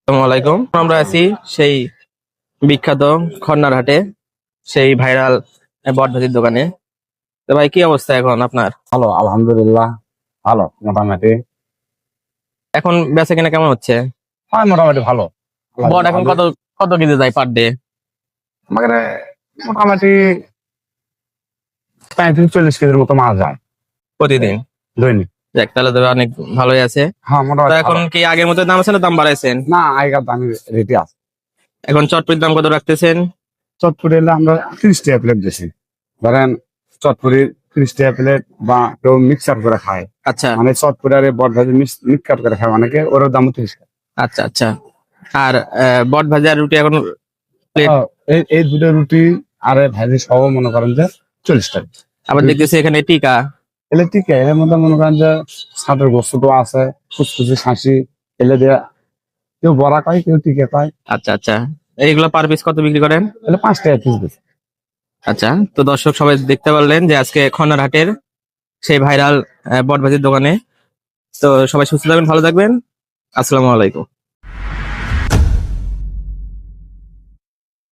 আসসালামু আলাইকুম। আমরা আছি সেই বিখ্যাত খন্নার হাটে, সেই ভাইরাল বটভাজির দোকানে। তো ভাই, কি অবস্থা এখন আপনার? ভালো, আলহামদুলিল্লাহ। ভালো মোটামুটি। এখন বেচা কিনা কেমন হচ্ছে? হয় মোটামুটি ভালো। আল্লাহ বট এখন ভালোই। কত কত কেজি যায় পার ডে? আমাদের মোটামুটি 35-40 কেজির মতো মাছ যায় প্রতিদিন? দৈনিক। যাক, তাহলে তো অনেক ভালোই আছে। হ্যাঁ তো মোটামুটি এখন ভালো। কি আগের মতো দাম আছে না দাম বাড়াইছেন? না, আগেকার দামি রেটে আছে। এখন চটপটির দাম কত রাখতেছেন? চটপুরি এলে আমরা 30 টাকা প্লেট বেশি। ধরেন চটপুরি 30 টাকা প্লেট, বা কেউ মিক্সার করে খায়। আচ্ছা মানে চটপুরি আর বট ভাজি মিক্সার করে খায় অনেকে, ওর দাম 30 টাকা। আচ্ছা আচ্ছা। আর বট ভাজি আর রুটি এখন প্লেট? এই দুটো রুটি আর ভাজি সহ মনে করেন যে 40 টাকা। আবার দেখতেছি এখানে টিকা। এলে ঠিক এর মধ্যে মনে করেন যে ছাদের গোস্ত তো আছে, ফুসফুসি খাসি, এলে দেয়া কেউ বড়া পায়, কেউ টিকে পায়। আচ্ছা আচ্ছা। এইগুলো পার পিস কত বিক্রি করেন? এলে 5 টাকা পিস বেশি। আচ্ছা, তো দর্শক সবাই দেখতে পারলেন যে আজকে খন্নার হাটের সেই ভাইরাল বটভাজির দোকানে। তো সবাই সুস্থ থাকবেন, ভালো থাকবেন। আসসালামু আলাইকুম।